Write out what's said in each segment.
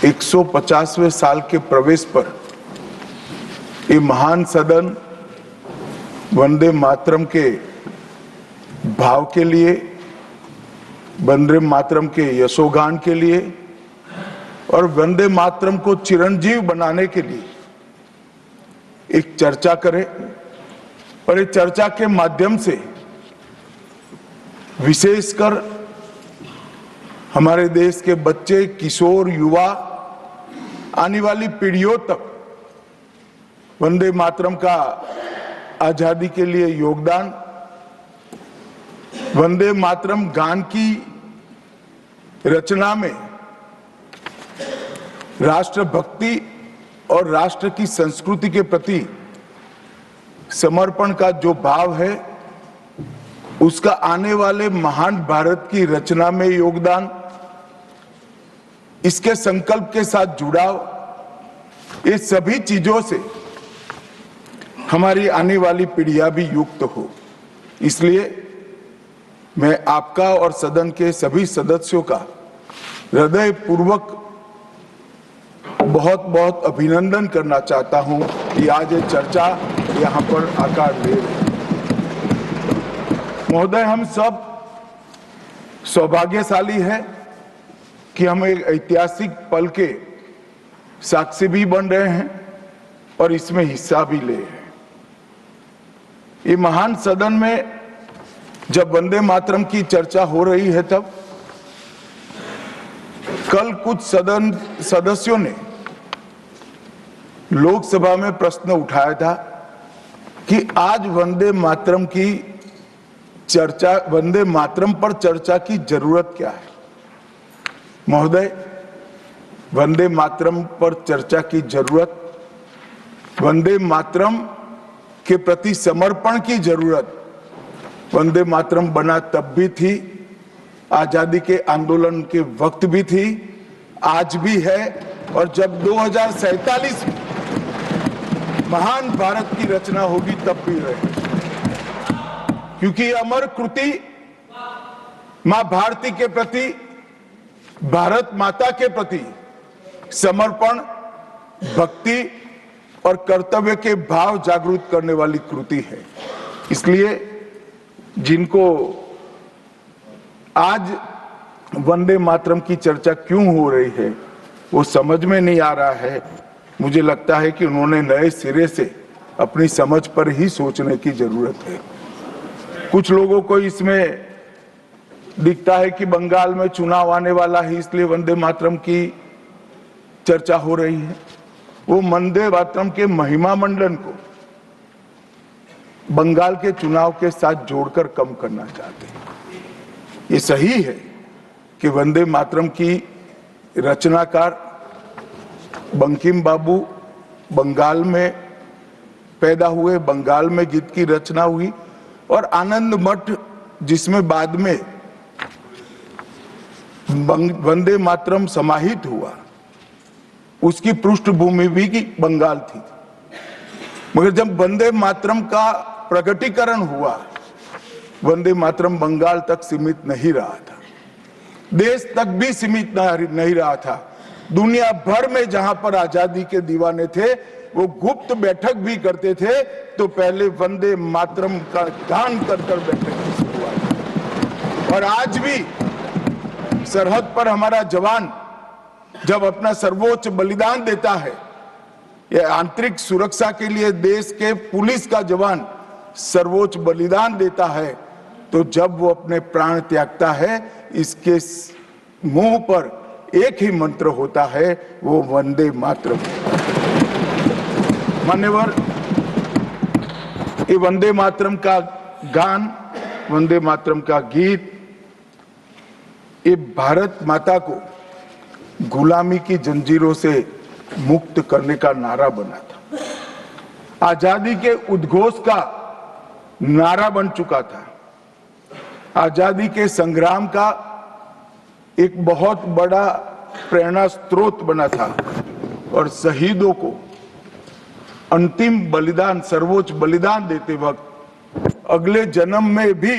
150वें साल के प्रवेश पर ये महान सदन वंदे मातरम के भाव के लिए, वंदे मातरम के यशोगान के लिए और वंदे मातरम को चिरंजीव बनाने के लिए एक चर्चा करे और इस चर्चा के माध्यम से विशेषकर हमारे देश के बच्चे, किशोर, युवा, आने वाली पीढ़ियों तक वंदे मातरम का आजादी के लिए योगदान, वंदे मातरम गान की रचना में राष्ट्रभक्ति और राष्ट्र की संस्कृति के प्रति समर्पण का जो भाव है, उसका आने वाले महान भारत की रचना में योगदान, इसके संकल्प के साथ जुड़ाव, ये सभी चीजों से हमारी आने वाली पीढ़ियां भी युक्त हो। इसलिए मैं आपका और सदन के सभी सदस्यों का हृदय पूर्वक बहुत बहुत अभिनंदन करना चाहता हूं कि आज ये चर्चा यहां पर आकार ले रही है। महोदय, हम सब सौभाग्यशाली हैं कि हम एक ऐतिहासिक पल के साक्षी भी बन रहे हैं और इसमें हिस्सा भी ले रहे हैं। ये महान सदन में जब वंदे मातरम की चर्चा हो रही है, तब कल कुछ सदन सदस्यों ने लोकसभा में प्रश्न उठाया था कि आज वंदे मातरम की चर्चा, वंदे मातरम पर चर्चा की जरूरत क्या है। महोदय, वंदे मातरम पर चर्चा की जरूरत, वंदे मातरम के प्रति समर्पण की जरूरत वंदे मातरम बना तब भी थी, आजादी के आंदोलन के वक्त भी थी, आज भी है और जब 2047 में महान भारत की रचना होगी तब भी रहे, क्योंकि अमर कृति मां भारती के प्रति, भारत माता के प्रति समर्पण, भक्ति और कर्तव्य के भाव जागृत करने वाली कृति है। इसलिए जिनको आज वंदे मातरम की चर्चा क्यों हो रही है वो समझ में नहीं आ रहा है। मुझे लगता है कि उन्होंने नए सिरे से अपनी समझ पर ही सोचने की जरूरत है। कुछ लोगों को इसमें दिखता है कि बंगाल में चुनाव आने वाला है, इसलिए वंदे मातरम की चर्चा हो रही है। वो वंदे मातरम के महिमा मंडन को बंगाल के चुनाव के साथ जोड़कर कम करना चाहते हैं। ये सही है कि वंदे मातरम की रचनाकार बंकिम बाबू बंगाल में पैदा हुए, बंगाल में गीत की रचना हुई और आनंद मठ जिसमें बाद में वंदे मातरम समाहित हुआ, उसकी पृष्ठभूमि भी की बंगाल थी। मगर जब वंदे मातरम का प्रकटीकरण हुआ, वंदे मातरम बंगाल तक सीमित नहीं रहा था, देश तक भी सीमित नहीं रहा था। दुनिया भर में जहां पर आजादी के दीवाने थे वो गुप्त बैठक भी करते थे तो पहले वंदे मातरम का गान कर बैठक की शुरुआत। और आज भी सरहद पर हमारा जवान जब अपना सर्वोच्च बलिदान देता है, यह आंतरिक सुरक्षा के लिए देश के पुलिस का जवान सर्वोच्च बलिदान देता है, तो जब वो अपने प्राण त्यागता है, इसके मुंह पर एक ही मंत्र होता है, वो वंदे मातरम। मान्यवर, ये वंदे मातरम का गान, वंदे मातरम का गीत, ये भारत माता को गुलामी की जंजीरों से मुक्त करने का नारा बना था, आजादी के उद्घोष का नारा बन चुका था, आजादी के संग्राम का एक बहुत बड़ा प्रेरणा स्रोत बना था और शहीदों को अंतिम बलिदान, सर्वोच्च बलिदान देते वक्त अगले जन्म में भी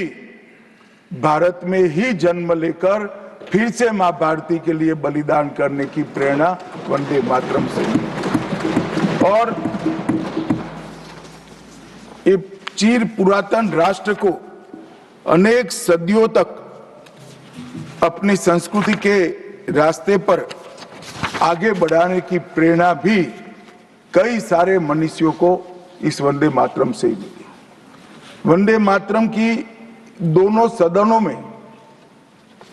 भारत में ही जन्म लेकर फिर से मां भारती के लिए बलिदान करने की प्रेरणा वंदे मातरम से मिली। और ये चिर पुरातन राष्ट्र को अनेक सदियों तक अपनी संस्कृति के रास्ते पर आगे बढ़ाने की प्रेरणा भी कई सारे मनुष्यों को इस वंदे मातरम से मिली। वंदे मातरम की दोनों सदनों में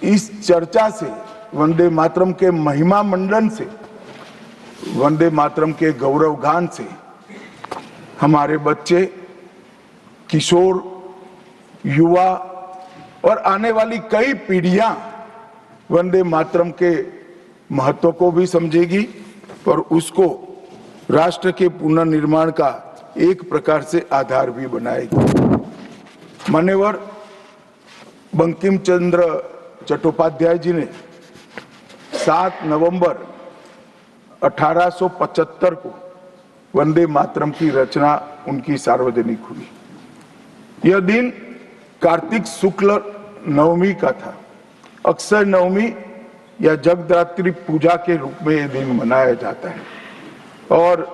इस चर्चा से, वंदे मातरम के महिमा मंडन से, वंदे मातरम के गौरव गान से हमारे बच्चे, किशोर, युवा और आने वाली कई पीढ़ियां वंदे मातरम के महत्व को भी समझेगी और उसको राष्ट्र के पुनर्निर्माण का एक प्रकार से आधार भी बनाएगी। मान्यवर बंकिम चंद्र चट्टोपाध्याय जी ने 7 नवंबर 1875 को वंदे मातरम की रचना उनकी सार्वजनिक हुई। यह दिन कार्तिक शुक्ल नवमी का था। अक्षय नवमी या जगद्धात्री पूजा के रूप में यह दिन मनाया जाता है। और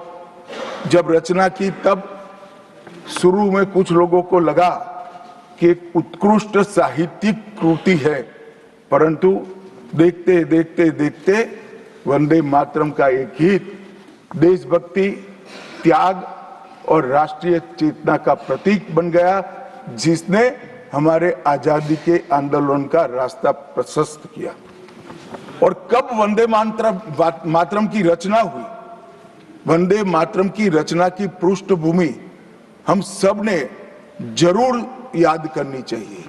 जब रचना की तब शुरू में कुछ लोगों को लगा कि एक उत्कृष्ट साहित्यिक कृति है, परंतु देखते देखते देखते वंदे मातरम का एक गीत देशभक्ति, त्याग और राष्ट्रीय चेतना का प्रतीक बन गया, जिसने हमारे आजादी के आंदोलन का रास्ता प्रशस्त किया। और कब वंदे मातरम की रचना हुई? वंदे मातरम की रचना की पृष्ठभूमि हम सब ने जरूर याद करनी चाहिए।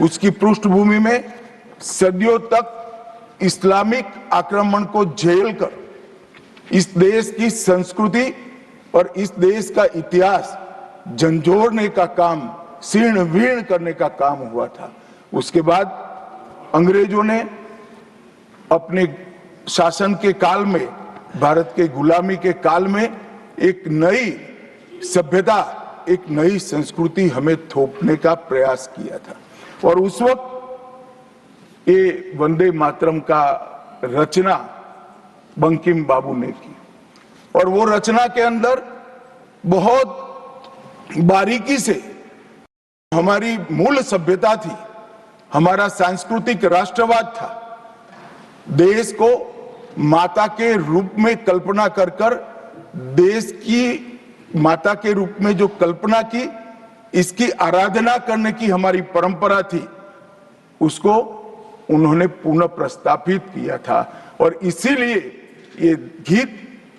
उसकी पृष्ठभूमि में सदियों तक इस्लामिक आक्रमण को झेलकर इस देश की संस्कृति और इस देश का इतिहास झंझोड़ने का काम, शीर्ण वीर्ण करने का काम हुआ था। उसके बाद अंग्रेजों ने अपने शासन के काल में, भारत के गुलामी के काल में एक नई सभ्यता, एक नई संस्कृति हमें थोपने का प्रयास किया था। और उस वक्त ये वंदे मातरम का रचना बंकिम बाबू ने की। और वो रचना के अंदर बहुत बारीकी से हमारी मूल सभ्यता थी, हमारा सांस्कृतिक राष्ट्रवाद था। देश को माता के रूप में कल्पना कर कर, देश की माता के रूप में जो कल्पना की, इसकी आराधना करने की हमारी परंपरा थी, उसको उन्होंने पुनः प्रस्तापित किया था। और इसीलिए ये गीत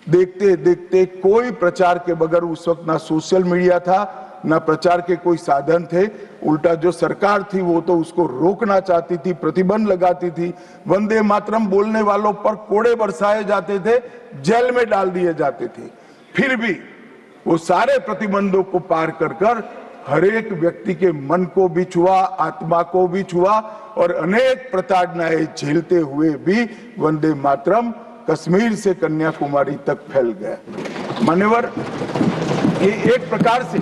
देखते देखते कोई प्रचार के बगैर, उस वक्त ना सोशल मीडिया था, ना प्रचार के कोई साधन थे, उल्टा जो सरकार थी वो तो उसको रोकना चाहती थी, प्रतिबंध लगाती थी। वंदे मातरम बोलने वालों पर कोड़े बरसाए जाते थे, जेल में डाल दिए जाते थे। फिर भी वो सारे प्रतिबंधों को पार कर कर हर एक व्यक्ति के मन को भी छुआ, आत्मा को भी छुआ और अनेक प्रताड़नाएं झेलते हुए भी वंदे मातरम कश्मीर से कन्याकुमारी तक फैल गया। मान्यवर, ये एक प्रकार से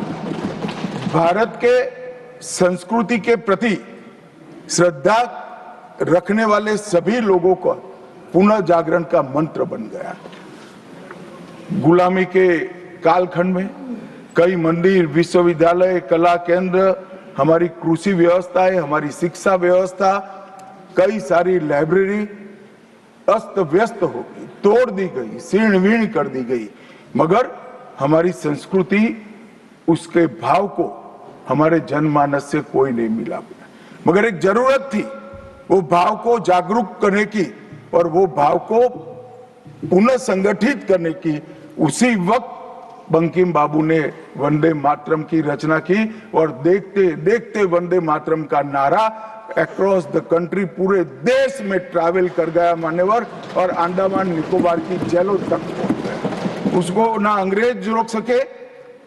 भारत के संस्कृति के प्रति श्रद्धा रखने वाले सभी लोगों का पुनः जागरण का मंत्र बन गया। गुलामी के कालखंड में कई मंदिर, विश्वविद्यालय, कला केंद्र, हमारी कृषि व्यवस्था है, हमारी शिक्षा व्यवस्था, कई सारी लाइब्रेरी अस्त व्यस्त हो गई, तोड़ दी गई, शीर्ण वीर्ण कर दी गई। मगर हमारी संस्कृति, उसके भाव को हमारे जनमानस से कोई नहीं मिला। मगर एक जरूरत थी वो भाव को जागरूक करने की और वो भाव को पुनः संगठित करने की। उसी वक्त बंकिम बाबू ने वंदे मातरम की रचना की और देखते देखते वंदे मातरम का नारा अक्रॉस द कंट्री, पूरे देश में ट्रैवल कर गया मान्यवर, और अंडमान निकोबार की जेलों तक पहुंच गया। उसको ना अंग्रेज रोक सके,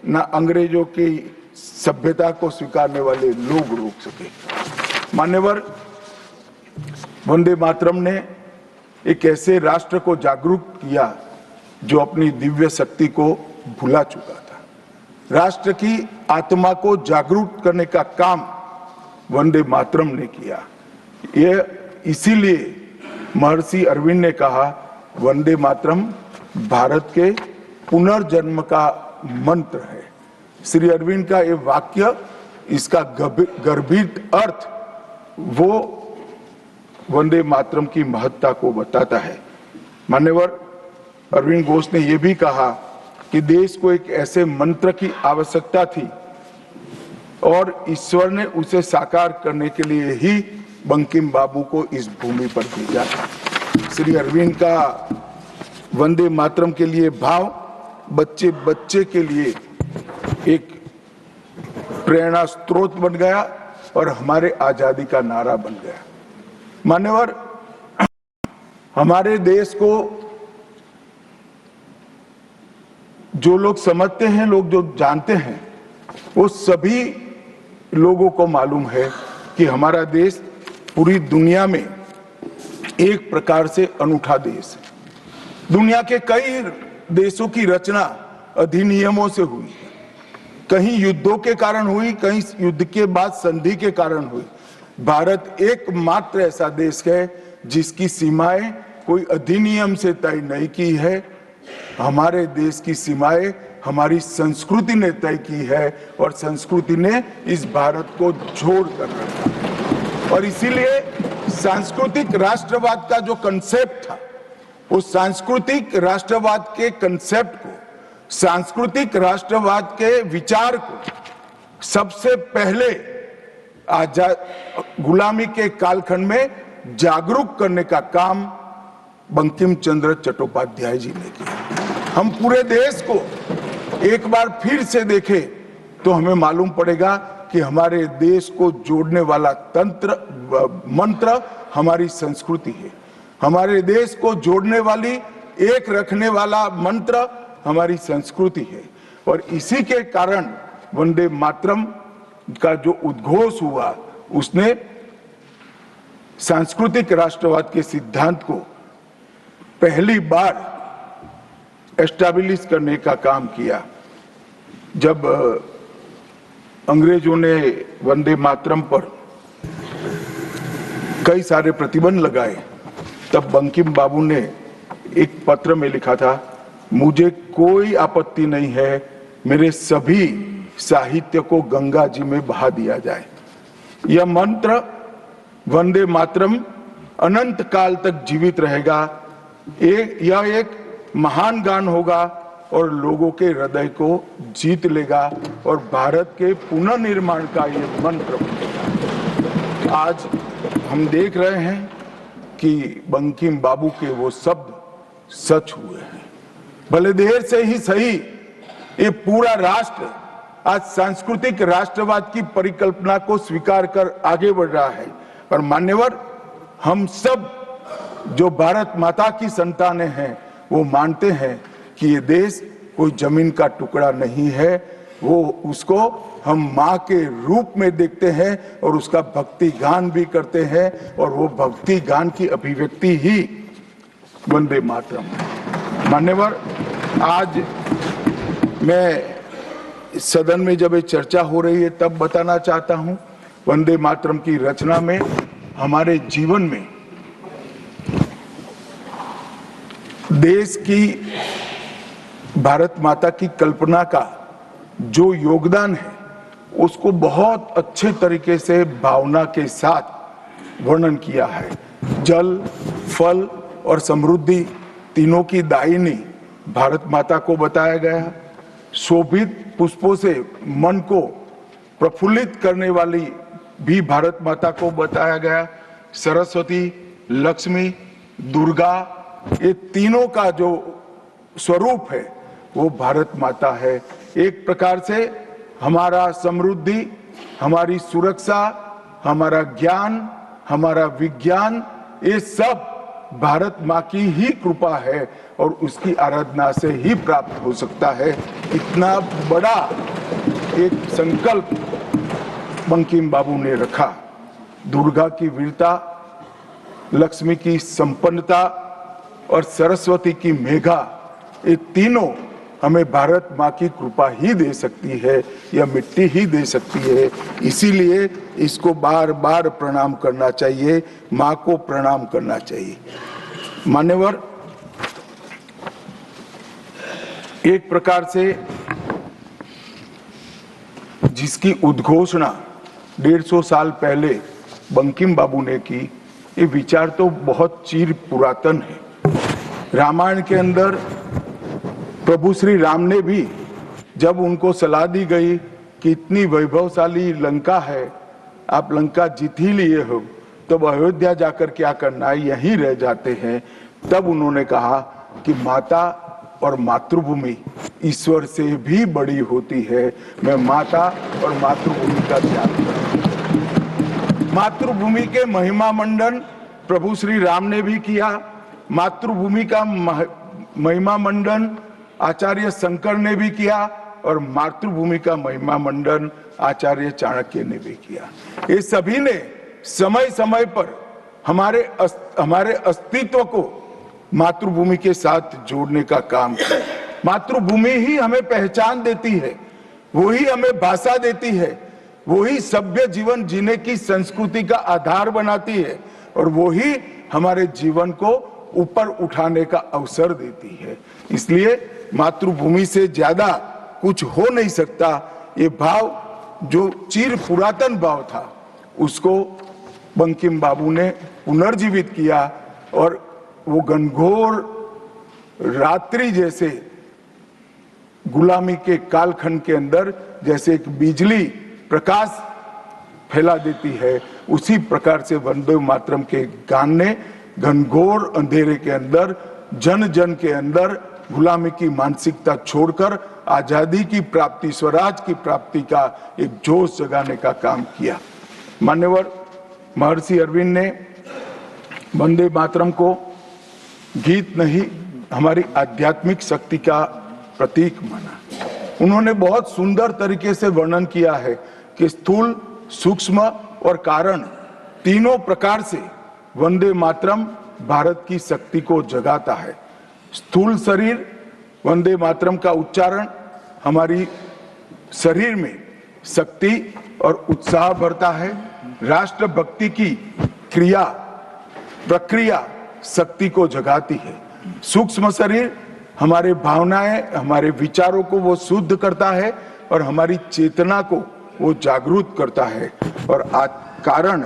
ना अंग्रेजों की सभ्यता को स्वीकारने वाले लोग रोक सके। मान्यवर, वंदे मातरम ने एक ऐसे राष्ट्र को जागरूक किया जो अपनी दिव्य शक्ति को भुला चुका था। राष्ट्र की आत्मा को जागरूक करने का काम वंदे मातरम ने किया। ये इसीलिए महर्षि अरविंद ने कहा वंदे मातरम भारत के पुनर्जन्म का मंत्र है। श्री अरविंद का ये वाक्य, इसका गर्भित अर्थ वो वंदे मातरम की महत्ता को बताता है। मान्यवर अरविंद घोष ने यह भी कहा कि देश को एक ऐसे मंत्र की आवश्यकता थी और ईश्वर ने उसे साकार करने के लिए ही बंकिम बाबू को इस भूमि पर भेजा था। श्री अरविंद का वंदे मातरम के लिए भाव बच्चे बच्चे के लिए एक प्रेरणा स्रोत बन गया और हमारे आजादी का नारा बन गया। मान्यवर, हमारे देश को जो लोग समझते हैं, लोग जो जानते हैं, वो सभी लोगों को मालूम है कि हमारा देश पूरी दुनिया में एक प्रकार से अनूठा देश है। दुनिया के कई देशों की रचना अधिनियमों से हुई है। कहीं युद्धों के कारण हुई, कहीं युद्ध के बाद संधि के कारण हुई। भारत एकमात्र ऐसा देश है जिसकी सीमाएं कोई अधिनियम से तय नहीं की है। हमारे देश की सीमाएं हमारी संस्कृति ने तय की है और संस्कृति ने इस भारत को जोड़ कर रखा है। और इसीलिए सांस्कृतिक राष्ट्रवाद का जो कंसेप्ट था, उस सांस्कृतिक राष्ट्रवाद के कंसेप्ट को, सांस्कृतिक राष्ट्रवाद के विचार को सबसे पहले गुलामी के कालखंड में जागरूक करने का काम बंकिम चंद्र चट्टोपाध्याय जी ने किया। हम पूरे देश को एक बार फिर से देखें तो हमें मालूम पड़ेगा कि हमारे देश को जोड़ने वाला मंत्र हमारी संस्कृति है। हमारे देश को जोड़ने वाली, एक रखने वाला मंत्र हमारी संस्कृति है। और इसी के कारण वंदे मातरम का जो उद्घोष हुआ, उसने सांस्कृतिक राष्ट्रवाद के सिद्धांत को पहली बार एस्टैब्लिश करने का काम किया। जब अंग्रेजों ने वंदे मातरम पर कई सारे प्रतिबंध लगाए, तब बंकिम बाबू ने एक पत्र में लिखा था, मुझे कोई आपत्ति नहीं है, मेरे सभी साहित्य को गंगा जी में बहा दिया जाए। यह मंत्र वंदे मातरम अनंत काल तक जीवित रहेगा। यह एक महान गान होगा और लोगों के हृदय को जीत लेगा और भारत के पुनर्निर्माण का ये मंत्र बनेगा। आज हम देख रहे हैं कि बंकिम बाबू के वो शब्द सच हुए हैं। भले देर से ही सही, ये पूरा राष्ट्र आज सांस्कृतिक राष्ट्रवाद की परिकल्पना को स्वीकार कर आगे बढ़ रहा है। और मान्यवर, हम सब जो भारत माता की संतानें हैं, वो मानते हैं कि ये देश कोई जमीन का टुकड़ा नहीं है। वो उसको हम माँ के रूप में देखते हैं और उसका भक्ति गान भी करते हैं, और वो भक्ति गान की अभिव्यक्ति ही वंदे मातरम है। मान्यवर, आज मैं सदन में जब ये चर्चा हो रही है तब बताना चाहता हूं, वंदे मातरम की रचना में हमारे जीवन में देश की, भारत माता की कल्पना का जो योगदान है, उसको बहुत अच्छे तरीके से भावना के साथ वर्णन किया है। जल, फल और समृद्धि तीनों की दायिनी भारत माता को बताया गया। शोभित पुष्पों से मन को प्रफुल्लित करने वाली भी भारत माता को बताया गया। सरस्वती, लक्ष्मी, दुर्गा, ये तीनों का जो स्वरूप है वो भारत माता है। एक प्रकार से हमारा समृद्धि, हमारी सुरक्षा, हमारा ज्ञान, हमारा विज्ञान, ये सब भारत माँ की ही कृपा है और उसकी आराधना से ही प्राप्त हो सकता है। इतना बड़ा एक संकल्प बंकिम बाबू ने रखा। दुर्गा की वीरता, लक्ष्मी की संपन्नता और सरस्वती की मेघा, ये तीनों हमें भारत माँ की कृपा ही दे सकती है, यह मिट्टी ही दे सकती है। इसीलिए इसको बार बार प्रणाम करना चाहिए, माँ को प्रणाम करना चाहिए। मान्यवर, एक प्रकार से जिसकी उद्घोषणा 150 साल पहले बंकिम बाबू ने की, ये विचार तो बहुत चिर पुरातन है। रामायण के अंदर प्रभु श्री राम ने भी जब उनको सलाह दी गई कि इतनी वैभवशाली लंका है, आप लंका जीत ही लिए हो, तब अयोध्या जाकर क्या करना है, यहीं रह जाते हैं। तब उन्होंने कहा कि माता और मातृभूमि ईश्वर से भी बड़ी होती है, मैं माता और मातृभूमि का त्याग करूं। मातृभूमि के महिमा मंडन प्रभु श्री राम ने भी किया, मातृभूमि का महिमा मंडन आचार्य शंकर ने भी किया और मातृभूमि का महिमा मंडन आचार्य चाणक्य ने भी किया। ये सभी ने समय समय पर हमारे अस्तित्व को मातृभूमि के साथ जोड़ने का काम किया। मातृभूमि ही हमें पहचान देती है, वही हमें भाषा देती है, वही सभ्य जीवन जीने की संस्कृति का आधार बनाती है और वही हमारे जीवन को ऊपर उठाने का अवसर देती है। इसलिए मातृभूमि से ज्यादा कुछ हो नहीं सकता। ये भाव जो चिर पुरातन भाव था, उसको बंकिम बाबू ने पुनर्जीवित किया और वो घनघोर रात्रि जैसे गुलामी के कालखंड के अंदर जैसे एक बिजली प्रकाश फैला देती है, उसी प्रकार से वंदे मातरम के गान ने घनघोर अंधेरे के अंदर जन जन के अंदर गुलामी की मानसिकता छोड़कर आजादी की प्राप्ति, स्वराज की प्राप्ति का एक जोश जगाने का काम किया। मान्यवर, महर्षि अरविंद ने वंदे मातरम को गीत नहीं, हमारी आध्यात्मिक शक्ति का प्रतीक माना। उन्होंने बहुत सुंदर तरीके से वर्णन किया है कि स्थूल, सूक्ष्म और कारण तीनों प्रकार से वंदे मातरम भारत की शक्ति को जगाता है। स्थूल शरीर वंदे मातरम का उच्चारण हमारी शरीर में शक्ति और उत्साह भरता है। राष्ट्रभक्ति की क्रिया प्रक्रिया शक्ति को जगाती है। सूक्ष्म शरीर हमारे भावनाएं, हमारे विचारों को वो शुद्ध करता है और हमारी चेतना को वो जागरूक करता है। और कारण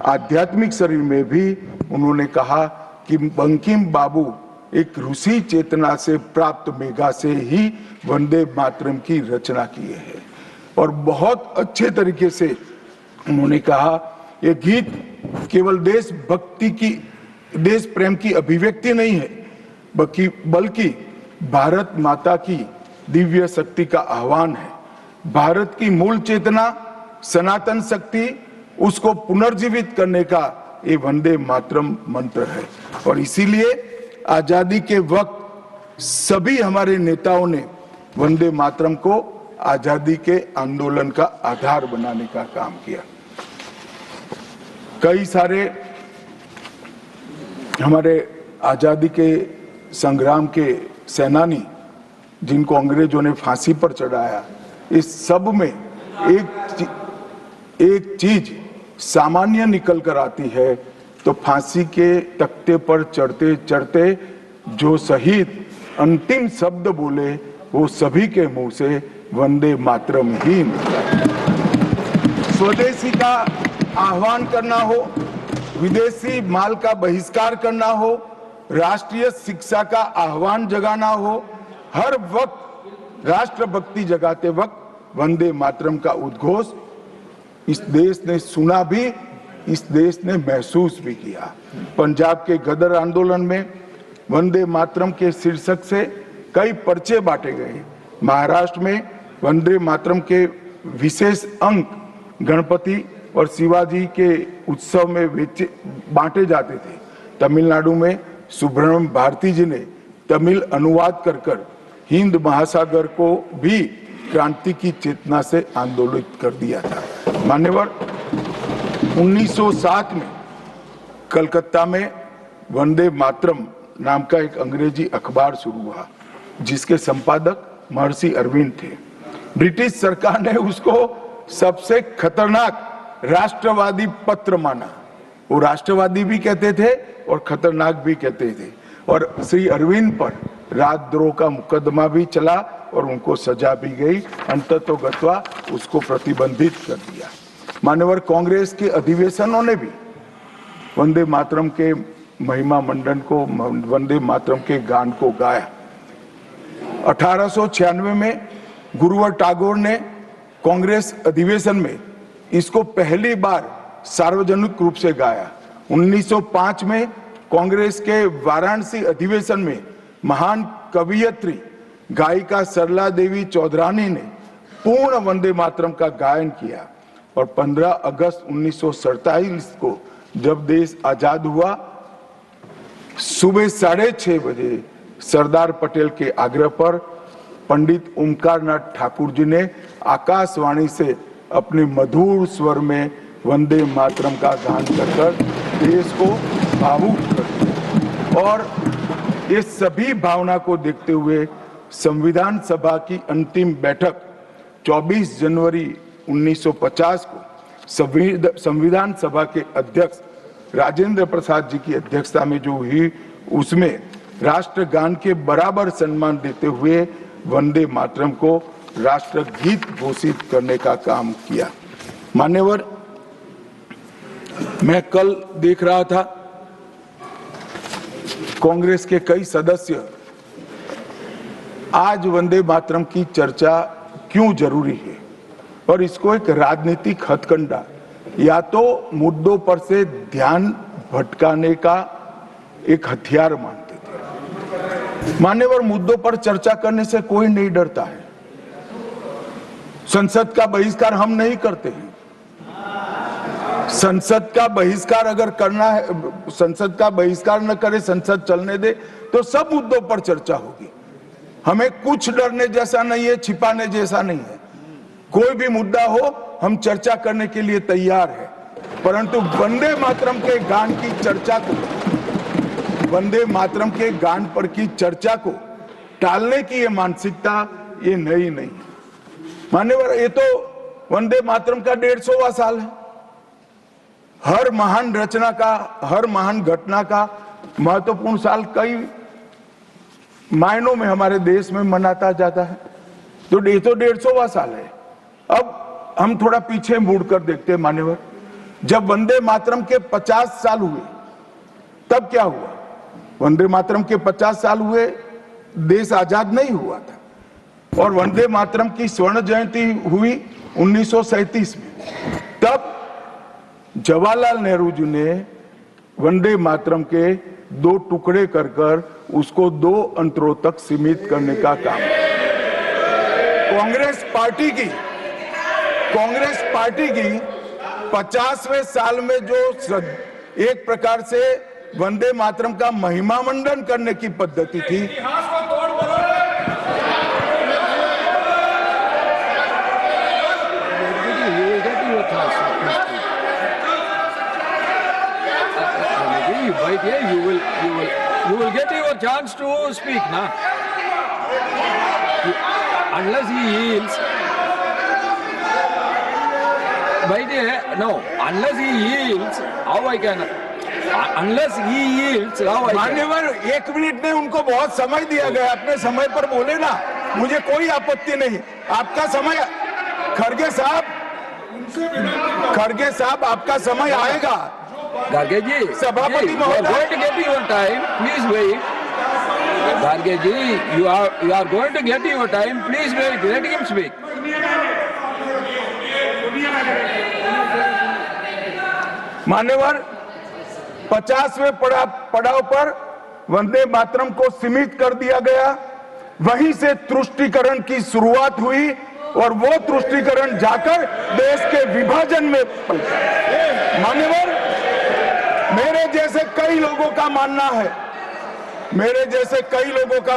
आध्यात्मिक शरीर में भी उन्होंने कहा कि बंकिम बाबू एक ऋषि चेतना से प्राप्त मेघा से ही वंदे मातरम की रचना किए हैं। और बहुत अच्छे तरीके से उन्होंने कहा, ये गीत केवल देशभक्ति की, देश प्रेम की अभिव्यक्ति नहीं है, बल्कि भारत माता की दिव्य शक्ति का आह्वान है। भारत की मूल चेतना, सनातन शक्ति, उसको पुनर्जीवित करने का ये वंदे मातरम मंत्र है। और इसीलिए आजादी के वक्त सभी हमारे नेताओं ने वंदे मातरम को आजादी के आंदोलन का आधार बनाने का काम किया। कई सारे हमारे आजादी के संग्राम के सेनानी जिनको अंग्रेजों ने फांसी पर चढ़ाया, इस सब में एक चीज सामान्य निकल कर आती है, तो फांसी के तख्ते पर चढ़ते चढ़ते जो शहीद अंतिम शब्द बोले वो सभी के मुंह से वंदे मातरम ही निकला। स्वदेशी का आह्वान करना हो, विदेशी माल का बहिष्कार करना हो, राष्ट्रीय शिक्षा का आह्वान जगाना हो, हर वक्त राष्ट्रभक्ति जगाते वक्त वंदे मातरम का उद्घोष इस देश ने सुना भी, इस देश ने महसूस भी किया। पंजाब के गदर आंदोलन में वंदे मातरम के शीर्षक से कई पर्चे बांटे गए। महाराष्ट्र में वंदे मातरम के विशेष अंक गणपति और शिवाजी के उत्सव में बांटे जाते थे। तमिलनाडु में सुब्रह्मण्यम भारती जी ने तमिल अनुवाद कर हिंद महासागर को भी क्रांति की चेतना से आंदोलित कर दिया था। मान्यवर, 1907 में कलकत्ता में वंदे मातरम नाम का एक अंग्रेजी अखबार शुरू हुआ, जिसके संपादक महर्षि अरविंद थे। ब्रिटिश सरकार ने उसको सबसे खतरनाक राष्ट्रवादी पत्र माना। वो राष्ट्रवादी भी कहते थे और खतरनाक भी कहते थे। और श्री अरविंद पर राजद्रोह का मुकदमा भी चला और उनको सजा भी गई। अंततोगत्वा उसको प्रतिबंधित कर दिया। मान्यवर कांग्रेस के अधिवेशनों ने भी वंदे मातरम के महिमा मंडन को, वंदे मातरम के गान को गाया। 1896 में गुरुवर टैगोर ने कांग्रेस अधिवेशन में इसको पहली बार सार्वजनिक रूप से गाया। 1905 में कांग्रेस के वाराणसी अधिवेशन में महान कवियत्री गायिका सरला देवी चौधरानी ने पूर्ण वंदे मातरम का गायन किया। और 15 अगस्त 1947 को जब देश आजाद हुआ, सुबह 6:30 बजे सरदार पटेल के आग्रह पर पंडित ओमकारनाथ ठाकुर जी ने आकाशवाणी से अपने मधुर स्वर में वंदे मातरम का गान कर देश को भावुक कर दिया। और ये सभी भावना को देखते हुए संविधान सभा की अंतिम बैठक 24 जनवरी 1950 को संविधान सभा के अध्यक्ष राजेंद्र प्रसाद जी की अध्यक्षता में जो हुई, उसमें राष्ट्रगान के बराबर सम्मान देते हुए वंदे मातरम को राष्ट्रगीत घोषित करने का काम किया। मान्यवर, मैं कल देख रहा था कांग्रेस के कई सदस्य आज वंदे मातरम की चर्चा क्यों जरूरी है और इसको एक राजनीतिक हथकंडा या तो मुद्दों पर से ध्यान भटकाने का एक हथियार मानते थे। मान्यवर, मुद्दों पर चर्चा करने से कोई नहीं डरता है। संसद का बहिष्कार हम नहीं करते हैं। संसद का बहिष्कार अगर करना है, संसद का बहिष्कार न करे, संसद चलने दे, तो सब मुद्दों पर चर्चा होगी। हमें कुछ डरने जैसा नहीं है, छिपाने जैसा नहीं है। कोई भी मुद्दा हो, हम चर्चा करने के लिए तैयार है। परंतु वंदे मातरम के गान की चर्चा को, वंदे मातरम के गान पर की चर्चा को टालने की ये मानसिकता ये नई नहीं। मान्यवर, ये तो वंदे मातरम का 150वां साल है। हर महान रचना का, हर महान घटना का महत्वपूर्ण साल कई मायनों में हमारे देश में मनाता जाता है। तो ये तो 150वां साल है। अब हम थोड़ा पीछे मुड़कर देखते हैं। मान्यवर, जब वंदे मातरम के 50 साल हुए तब क्या हुआ? वंदे मातरम के 50 साल हुए, देश आजाद नहीं हुआ था। और वंदे मातरम की स्वर्ण जयंती हुई 1937 में। तब जवाहरलाल नेहरू जी ने वंदे मातरम के 2 टुकड़े कर उसको 2 अंतरों तक सीमित करने का काम। कांग्रेस पार्टी की 50वें साल में जो एक प्रकार से वंदे मातरम का महिमा मंडन करने की पद्धति थी, you will get your chance to speak, na? Unless he yields, unless he yields, how I can? Unless he yields, how I can? मान्यवर, 1 मिनट में उनको बहुत समय दिया गया, अपने समय पर बोले ना, मुझे कोई आपत्ति नहीं। आपका समय, खड़गे साहब आपका समय आएगा। Garge ji, सभापति you are going to get your time. Please wait. Garge ji, you are going to get your time. Please wait. Let him speak. मान्यवर, 50वें पड़ाव पर वंदे मातरम को सीमित कर दिया गया। वहीं से तुष्टीकरण की शुरुआत हुई और वो तुष्टीकरण जाकर देश के विभाजन में। मान्यवर, मेरे जैसे कई लोगों का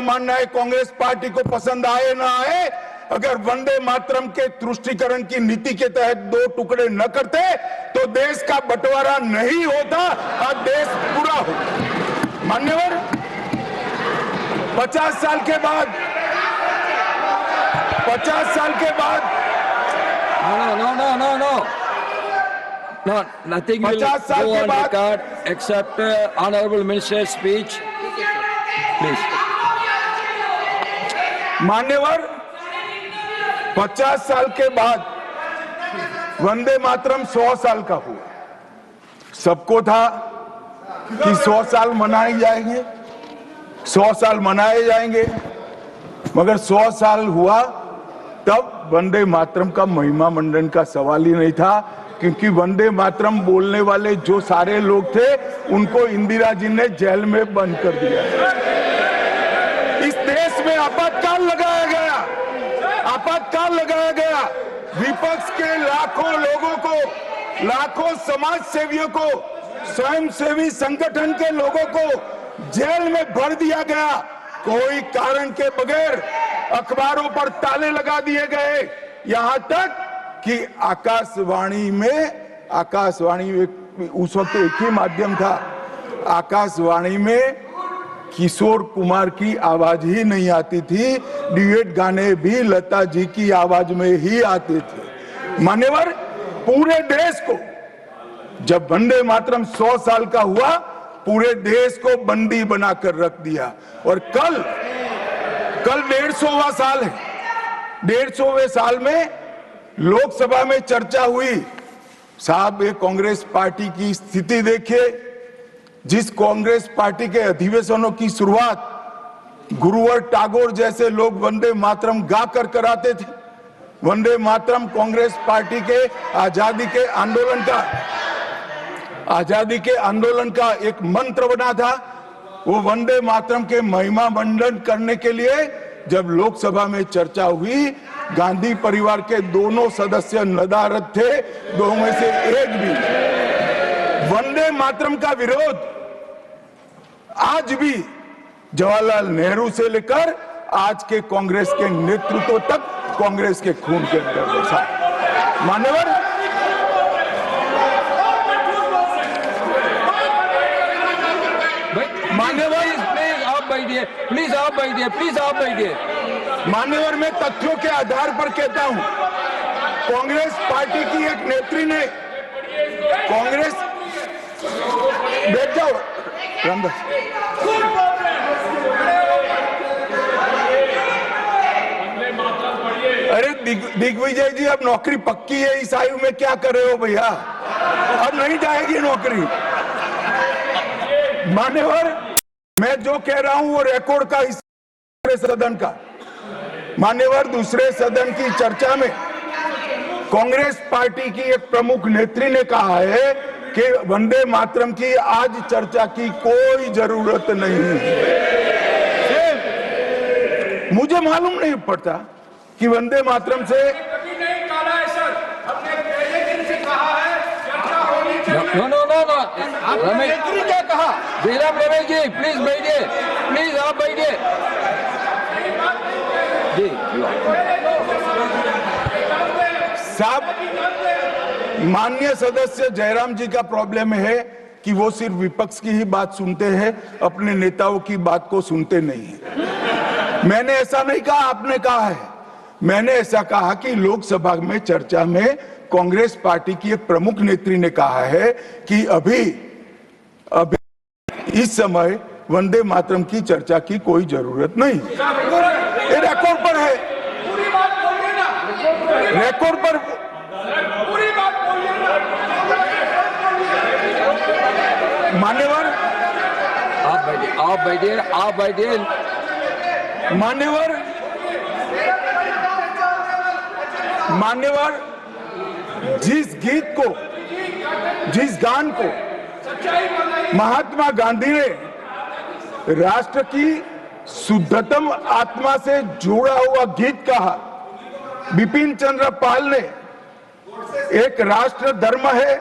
मानना है, कांग्रेस पार्टी को पसंद आए ना आए, अगर वंदे मातरम के तुष्टीकरण की नीति के तहत 2 टुकड़े न करते तो देश का बंटवारा नहीं होता और देश पूरा होता। मान्यवर, 50 साल के बाद 50 साल के बाद No, nothing will 50 साल go के on बाद- record except honorable minister's speech. Please. मान्यवर 50 साल के बाद वंदे मातरम 100 साल का हुआ। सबको था कि 100 साल मनाए जाएंगे, 100 साल मनाए जाएंगे, मगर 100 साल हुआ तब वंदे मातरम का महिमा मंडन का सवाल ही नहीं था, क्योंकि वंदे मातरम बोलने वाले जो सारे लोग थे उनको इंदिरा जी ने जेल में बंद कर दिया। इस देश में आपातकाल लगाया गया, आपातकाल लगाया गया। विपक्ष के लाखों लोगों को, लाखों समाज सेवियों को, स्वयंसेवी संगठन के लोगों को जेल में भर दिया गया, कोई कारण के बगैर। अखबारों पर ताले लगा दिए गए, यहां तक कि आकाशवाणी में उस वक्त एक ही माध्यम था, आकाशवाणी में किशोर कुमार की आवाज ही नहीं आती थी, ड्यूएट गाने भी लता जी की आवाज में ही आते थे। मान्यवर, पूरे देश को जब वंदे मातरम 100 साल का हुआ, पूरे देश को बंदी बनाकर रख दिया। और कल 150वां साल है। 150वें साल में लोकसभा में चर्चा हुई। साहब, ये कांग्रेस पार्टी की स्थिति देखिए। जिस कांग्रेस पार्टी के अधिवेशनों की शुरुआत गुरुवर टागोर जैसे लोग वंदे मातरम गा कर कराते थे। वंदे मातरम कांग्रेस पार्टी के आजादी के आंदोलन का एक मंत्र बना था। वो वंदे मातरम के महिमा मंडन करने के लिए जब लोकसभा में चर्चा हुई, गांधी परिवार के दोनों सदस्य नदारद थे, दो में से एक भी। वंदे मातरम का विरोध आज भी जवाहरलाल नेहरू से लेकर आज के कांग्रेस के नेतृत्व तक कांग्रेस के खून के अंदर बसा। मान्यवर, प्लीज आप बैठिए। मान्यवर, मैं तथ्यों के आधार पर कहता हूं, कांग्रेस पार्टी की एक नेत्री ने कांग्रेस बैठ जाओ रामदास। अरे दिग्विजय जी, अब नौकरी पक्की है, इस आयु में क्या कर रहे हो भैया? अब नहीं जाएगी नौकरी। मान्यवर, मैं जो कह रहा हूं वो रिकॉर्ड का हिस्सा सदन का। मान्यवर, दूसरे सदन की चर्चा में कांग्रेस पार्टी की एक प्रमुख नेत्री ने कहा है कि वंदे मातरम की आज चर्चा की कोई जरूरत नहीं है। मुझे मालूम नहीं पड़ता कि वंदे मातरम से नेत्री क्या कहा? जयराम रमेश जी, प्लीज बैठिए, प्लीज आप बैठिए जी। साहब, माननीय सदस्य जयराम जी का प्रॉब्लम है कि वो सिर्फ विपक्ष की ही बात सुनते हैं, अपने नेताओं की बात को सुनते नहीं है। मैंने ऐसा नहीं कहा, आपने कहा है। मैंने ऐसा कहा कि लोकसभा में चर्चा में कांग्रेस पार्टी की एक प्रमुख नेत्री ने कहा है कि अभी इस समय वंदे मातरम की चर्चा की कोई जरूरत नहीं। ये रिकॉर्ड पर है, रिकॉर्ड पर। मान्यवर, आप बैठिए। मान्यवर, जिस गान को महात्मा गांधी ने राष्ट्र की शुद्धतम आत्मा से जुड़ा हुआ गीत कहा, बिपिन चंद्र पाल ने एक राष्ट्र धर्म है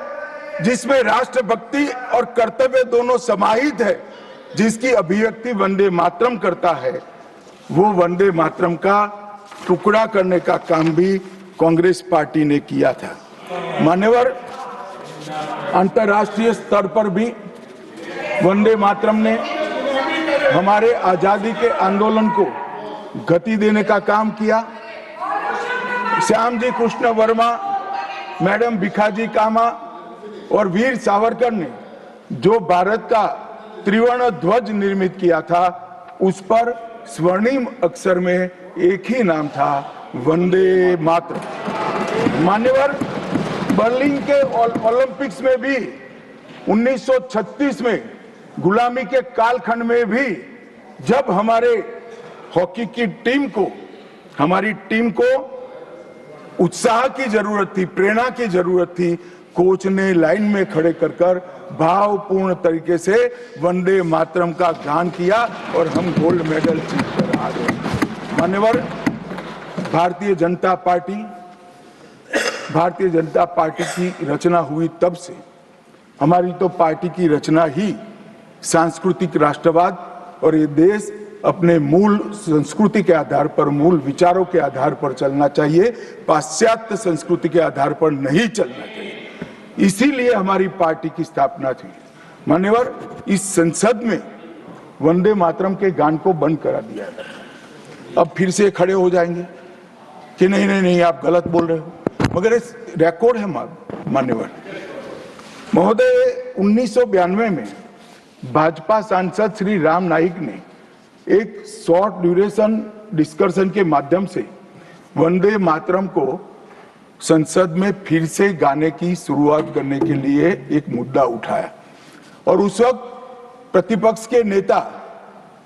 जिसमें राष्ट्रभक्ति और कर्तव्य दोनों समाहित है, जिसकी अभिव्यक्ति वंदे मातरम करता है, वो वंदे मातरम का टुकड़ा करने का काम भी कांग्रेस पार्टी ने किया था। मान्यवर, अंतर्राष्ट्रीय स्तर पर भी वंदे मातरम ने हमारे आजादी के आंदोलन को गति देने का काम किया। श्याम जी कृष्ण वर्मा, मैडम भिखाजी कामा और वीर सावरकर ने जो भारत का त्रिवर्ण ध्वज निर्मित किया था, उस पर स्वर्णिम अक्षर में एक ही नाम था, वंदे मातरम। मान्यवर, बर्लिन के ओलंपिक्स में भी 1936 में गुलामी के कालखंड में भी जब हमारे हॉकी की हमारी टीम को उत्साह की जरूरत थी, प्रेरणा की जरूरत थी, कोच ने लाइन में खड़े कर भावपूर्ण तरीके से वंदे मातरम का गान किया और हम गोल्ड मेडल जीतकर आ गए। मान्यवर, भारतीय जनता पार्टी की रचना हुई तब से हमारी तो पार्टी की रचना ही सांस्कृतिक राष्ट्रवाद और ये देश अपने मूल संस्कृति के आधार पर, मूल विचारों के आधार पर चलना चाहिए, पाश्चात्य संस्कृति के आधार पर नहीं चलना चाहिए। इसीलिए हमारी पार्टी की स्थापना थी। मान्यवर, इस संसद में वंदे मातरम के गान को बंद करा दिया गया। अब फिर से खड़े हो जाएंगे कि नहीं नहीं नहीं, आप गलत बोल रहे हो, मगर इस रिकॉर्ड है मान्यवर महोदय। 1992 में भाजपा सांसद श्री राम नाईक ने एक शॉर्ट ड्यूरेशन डिस्कशन के माध्यम से वंदे मातरम को संसद में फिर से गाने की शुरुआत करने के लिए एक मुद्दा उठाया और उस वक्त प्रतिपक्ष के नेता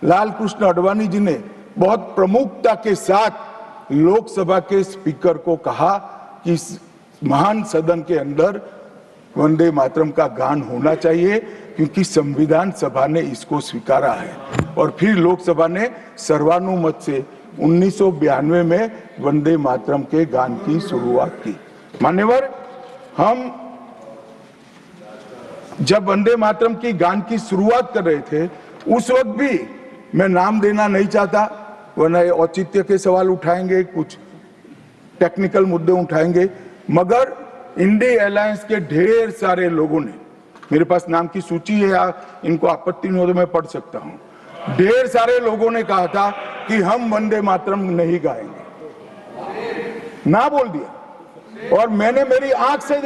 लाल कृष्ण आडवाणी जी ने बहुत प्रमुखता के साथ लोकसभा के स्पीकर को कहा कि इस महान सदन के अंदर वंदे मातरम का गान होना चाहिए, क्योंकि संविधान सभा ने इसको स्वीकारा है। और फिर लोकसभा ने सर्वानुमत से 1992 में वंदे मातरम के गान की शुरुआत की। मान्यवर, हम जब वंदे मातरम की गान की शुरुआत कर रहे थे, उस वक्त भी मैं नाम देना नहीं चाहता, वरना औचित्य के सवाल उठाएंगे, कुछ टेक्निकल मुद्दे उठाएंगे, मगर इंडिया अलायंस के ढेर सारे लोगों ने, मेरे पास नाम की सूची है, इनको आपत्ति नहीं हो तो मैं पढ़ सकता हूं, ढेर सारे लोगों ने कहा था कि हम वंदे मातरम नहीं गाएंगे, ना बोल दिया। और मैंने मेरी आंख से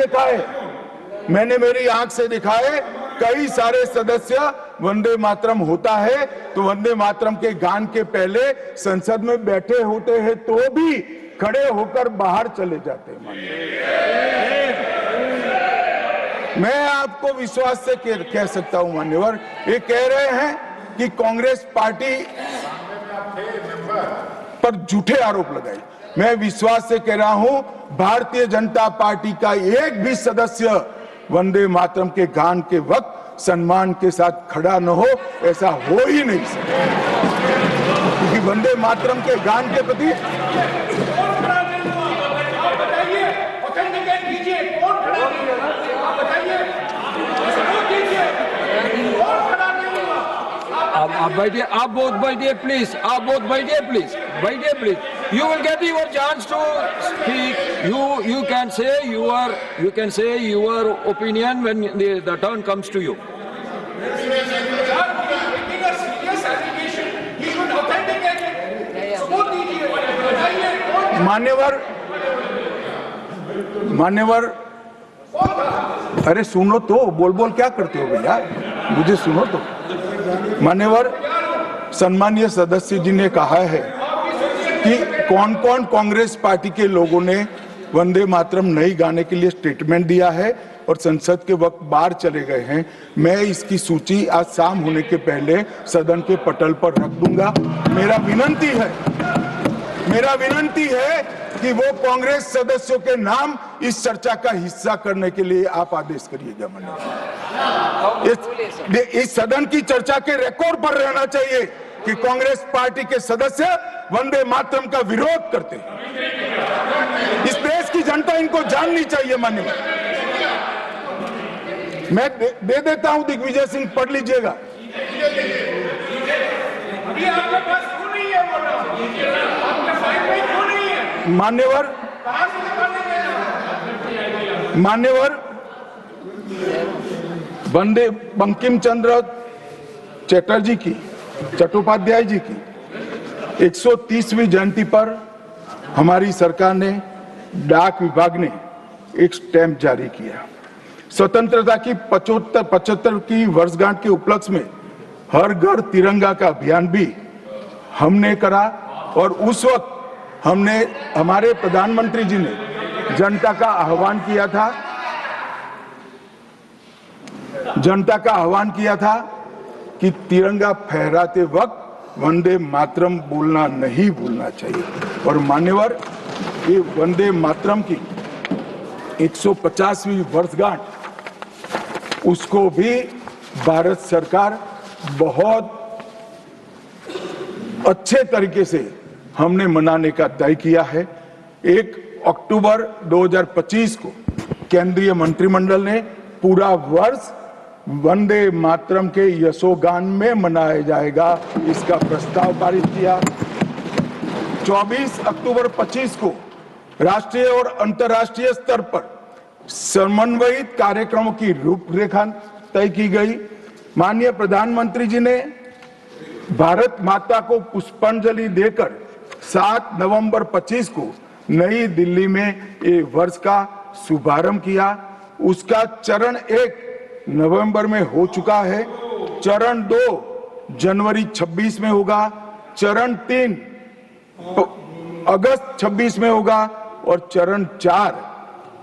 देखा है, कई सारे सदस्य वंदे मातरम होता है तो वंदे मातरम के गान के पहले संसद में बैठे होते हैं तो भी खड़े होकर बाहर चले जाते हैं। मैं आपको विश्वास से कह सकता हूं मान्यवर, ये कह रहे हैं कि कांग्रेस पार्टी पर झूठे आरोप लगाए। मैं विश्वास से कह रहा हूं, भारतीय जनता पार्टी का एक भी सदस्य वंदे मातरम के गान के वक्त सम्मान के साथ खड़ा न हो, ऐसा हो ही नहीं सकता, क्योंकि वंदे मातरम के गान के प्रति आप बैठिए, आप बोथ बैठिए प्लीज, आप बोथ बैठिए प्लीज, बैठिए please. You will get your chance to speak. You can say your opinion when the turn comes to you. मान्यवर, अरे सुनो तो, बोल क्या करते हो भैया, मुझे सुनो तो। मान्यवर, सम्मानीय सदस्य जी ने कहा है कि कौन कौन कांग्रेस पार्टी के लोगों ने वंदे मातरम नहीं गाने के लिए स्टेटमेंट दिया है और संसद के वक्त बाहर चले गए हैं। मैं इसकी सूची आज शाम होने के पहले सदन के पटल पर रख दूंगा। मेरा विनंती है कि वो कांग्रेस सदस्यों के नाम इस चर्चा का हिस्सा करने के लिए आप आदेश करिएगा। इस सदन की चर्चा के रिकॉर्ड पर रहना चाहिए कि कांग्रेस पार्टी के सदस्य वंदे मातरम का विरोध करते हैं। इस देश की जनता इनको जाननी चाहिए। मान्यवर, मैं दे देता हूं, दिग्विजय सिंह पढ़ लीजिएगा। मान्यवर, वंदे बंकिम चंद्र चटर्जी की, चट्टोपाध्याय जी की 130वीं जयंती पर हमारी सरकार ने डाक विभाग ने एक स्टैंप जारी किया। स्वतंत्रता की 75 की वर्षगांठ के उपलक्ष्य में हर घर तिरंगा का अभियान भी हमने करा और उस वक्त हमारे प्रधानमंत्री जी ने जनता का आह्वान किया था कि तिरंगा फहराते वक्त वंदे मातरम बोलना नहीं भूलना चाहिए। और मान्यवर, ये वंदे मातरम की 150वीं वर्षगांठ उसको भी भारत सरकार बहुत अच्छे तरीके से हमने मनाने का तय किया है। 1 अक्टूबर 2025 को केंद्रीय मंत्रिमंडल ने पूरा वर्ष वंदे मातरम के यशोगान में मनाया जाएगा, इसका प्रस्ताव पारित किया। 24 अक्टूबर 25 को राष्ट्रीय और अंतर्राष्ट्रीय स्तर पर समन्वयित कार्यक्रमों की रूपरेखा तय की गई। माननीय प्रधानमंत्री जी ने भारत माता को पुष्पांजलि देकर 7 नवंबर 25 को नई दिल्ली में ये वर्ष का शुभारंभ किया। उसका चरण 1 नवंबर में हो चुका है, चरण 2 जनवरी 26 में होगा, चरण 3 अगस्त 26 में होगा और चरण 4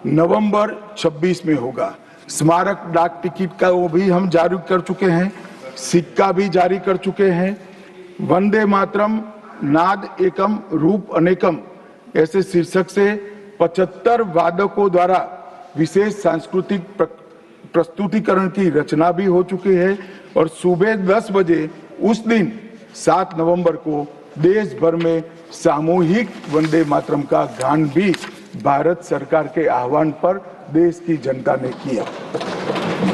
नवंबर 26 में होगा। स्मारक डाक टिकट का वो भी हम जारी कर चुके हैं, सिक्का भी जारी कर चुके हैं। वंदे मातरम नाद एकम रूप अनेकम ऐसे शीर्षक से 75 वादकों द्वारा विशेष सांस्कृतिक प्रस्तुतिकरण की रचना भी हो चुकी है और सुबह 10 बजे उस दिन 7 नवंबर को देश भर में सामूहिक वंदे मातरम का गान भी भारत सरकार के आह्वान पर देश की जनता ने किया।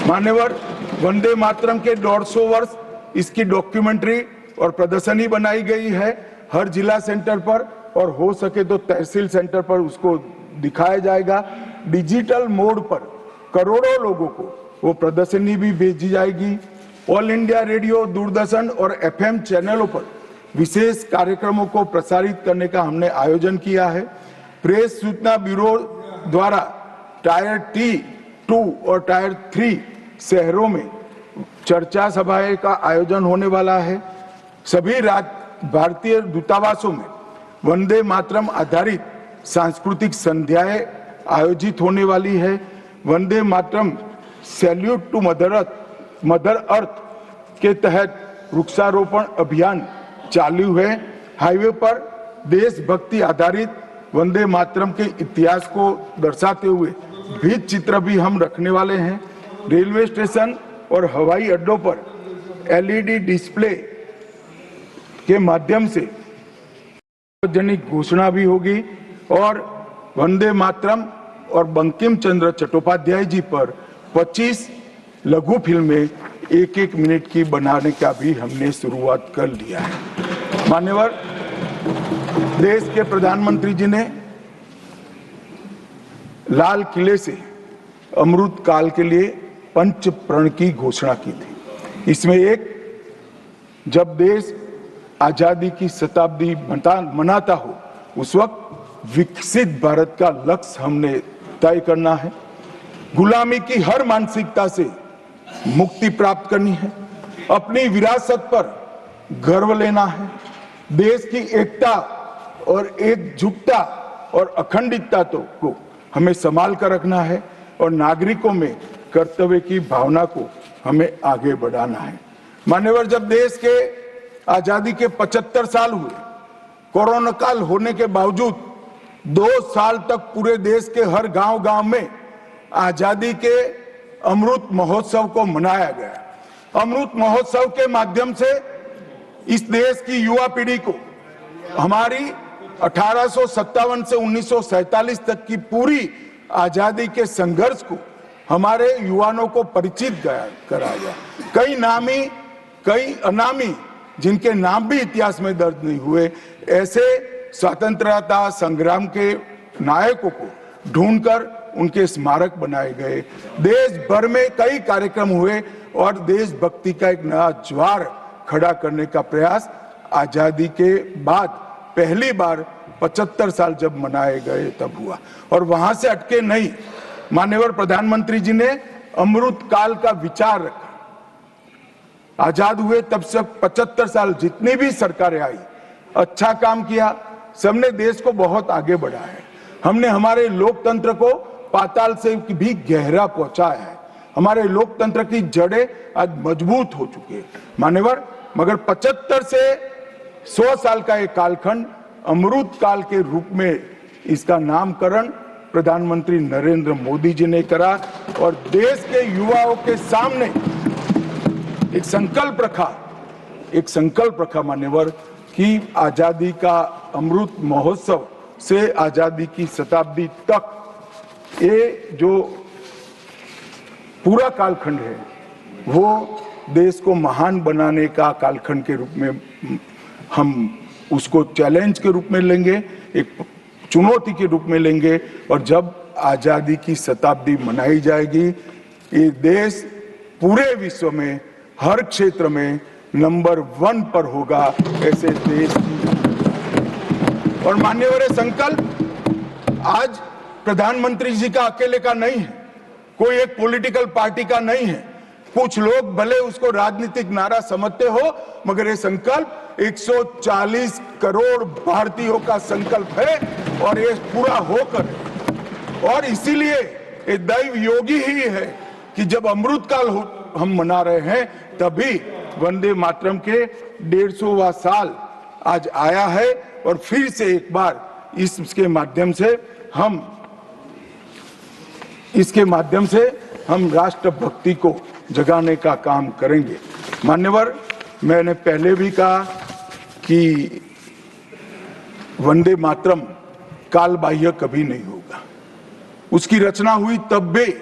मान्यवर, वंदे मातरम के 150 वर्ष इसकी डॉक्यूमेंट्री और प्रदर्शनी बनाई गई है हर जिला सेंटर पर, और हो सके तो तहसील सेंटर पर उसको दिखाया जाएगा। डिजिटल मोड पर करोड़ों लोगों को वो प्रदर्शनी भी भेजी जाएगी। ऑल इंडिया रेडियो, दूरदर्शन और एफएम चैनलों पर विशेष कार्यक्रमों को प्रसारित करने का हमने आयोजन किया है। प्रेस सूचना ब्यूरो द्वारा टायर T2 और टायर 3 शहरों में चर्चा सभाएं का आयोजन होने वाला है। सभी भारतीय दूतावासों में वंदे मातरम आधारित सांस्कृतिक संध्याएं आयोजित होने वाली है। Vande Mataram salute to mother earth के तहत वृक्षारोपण अभियान चालू है। हाईवे पर देशभक्ति आधारित वंदे मातरम के इतिहास को दर्शाते हुए भित्ति चित्र भी हम रखने वाले हैं। रेलवे स्टेशन और हवाई अड्डों पर LED डिस्प्ले के माध्यम से सार्वजनिक घोषणा भी होगी और वंदे मातरम और बंकिम चंद्र चट्टोपाध्याय जी पर 25 लघु फिल्में 1-1 मिनट की बनाने का भी हमने शुरुआत कर लिया है। मान्यवर, देश के प्रधानमंत्री जी ने लाल किले से अमृत काल के लिए पंच प्रण की घोषणा की थी। इसमें एक, जब देश आजादी की शताब्दी मनाता हो उस वक्त विकसित भारत का लक्ष्य हमने तय करना है। गुलामी की हर मानसिकता से मुक्ति प्राप्त करनी है। अपनी विरासत पर गर्व लेना है। देश की एकता और एकजुटता और अखंडितता को हमें संभाल कर रखना है और नागरिकों में कर्तव्य की भावना को हमें आगे बढ़ाना है। मान्यवर, जब देश के आजादी के 75 साल हुए, कोरोना काल होने के बावजूद 2 साल तक पूरे देश के हर गांव-गांव में आजादी के अमृत महोत्सव को मनाया गया। अमृत महोत्सव के माध्यम से इस देश की युवा पीढ़ी को हमारी 1857 से 1947 तक की पूरी आजादी के संघर्ष को हमारे युवाओं को परिचित कराया। कई नामी, कई अनामी, जिनके नाम भी इतिहास में दर्ज नहीं हुए, ऐसे स्वतंत्रता संग्राम के नायकों को ढूंढकर उनके स्मारक बनाए गए। देश भर में कई कार्यक्रम हुए और देशभक्ति का एक नया ज्वार खड़ा करने का प्रयास आजादी के बाद पहली बार 75 साल जब मनाए गए तब हुआ। और वहां से अटके नहीं, माननीय प्रधानमंत्री जी ने अमृत काल का विचार रखा। आजाद हुए तब से 75 साल जितनी भी सरकारें आई, अच्छा काम किया, सबने देश को बहुत आगे बढ़ाया है। हमने हमारे लोकतंत्र को पाताल से भी गहरा पहुंचाया है। हमारे लोकतंत्र की जड़ें आज मजबूत हो चुकी है मान्यवर। मगर 75 से 100 साल का एक कालखंड अमृत काल के रूप में इसका नामकरण प्रधानमंत्री नरेंद्र मोदी जी ने करा और देश के युवाओं के सामने एक संकल्प रखा मान्यवर कि आजादी का अमृत महोत्सव से आजादी की शताब्दी तक ये जो पूरा कालखंड है वो देश को महान बनाने का कालखंड के रूप में हम उसको चैलेंज के रूप में लेंगे, एक चुनौती के रूप में लेंगे। और जब आजादी की शताब्दी मनाई जाएगी, ये देश पूरे विश्व में हर क्षेत्र में नंबर 1 पर होगा ऐसे देश की। और मान्यवर संकल्प आज प्रधानमंत्री जी का अकेले का नहीं है, कोई एक पॉलिटिकल पार्टी का नहीं है। कुछ लोग भले उसको राजनीतिक नारा समझते हो, मगर ये संकल्प 140 करोड़ भारतीयों का संकल्प है और ये पूरा होकर, और इसीलिए ये दैव योगी ही है कि जब अमृत काल हम मना रहे हैं तभी वंदे मातरम के 150वां साल आज आया है। और फिर से एक बार इसके माध्यम से हम राष्ट्रभक्ति को जगाने का काम करेंगे। मान्यवर, मैंने पहले भी कहा कि वंदे मातरम काल बाह्य कभी नहीं होगा। उसकी रचना हुई तब भी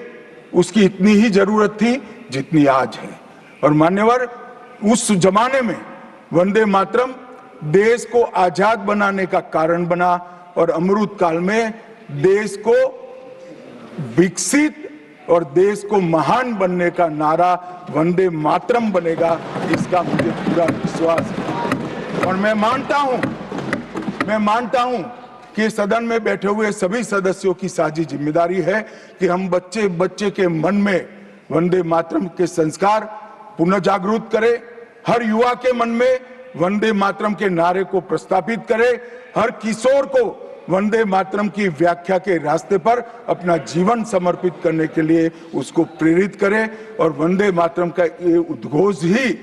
उसकी इतनी ही जरूरत थी जितनी आज है। और मान्यवर, उस जमाने में वंदे मातरम देश को आजाद बनाने का कारण बना और अमृत काल में देश को विकसित और देश को महान बनने का नारा वंदे मातरम बनेगा, इसका मुझे पूरा विश्वास है। और मैं मानता हूं कि सदन में बैठे हुए सभी सदस्यों की साझी जिम्मेदारी है कि हम बच्चे के मन में वंदे मातरम के संस्कार पुनः जागृत करें, हर युवा के मन में वंदे मातरम के नारे को प्रस्तापित करें, हर किशोर को वंदे मातरम की व्याख्या के रास्ते पर अपना जीवन समर्पित करने के लिए उसको प्रेरित करें। और वंदे मातरम का ये उद्घोष ही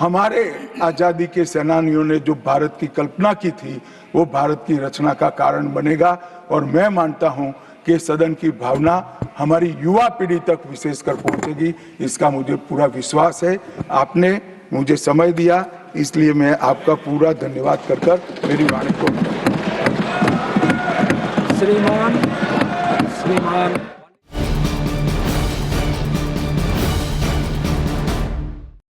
हमारे आजादी के सेनानियों ने जो भारत की कल्पना की थी वो भारत की रचना का कारण बनेगा। और मैं मानता हूं कि सदन की भावना हमारी युवा पीढ़ी तक विशेषकर पहुंचेगी, इसका मुझे पूरा विश्वास है। आपने मुझे समय दिया, इसलिए मैं आपका पूरा धन्यवाद कर मेरी वाणी को श्रीमान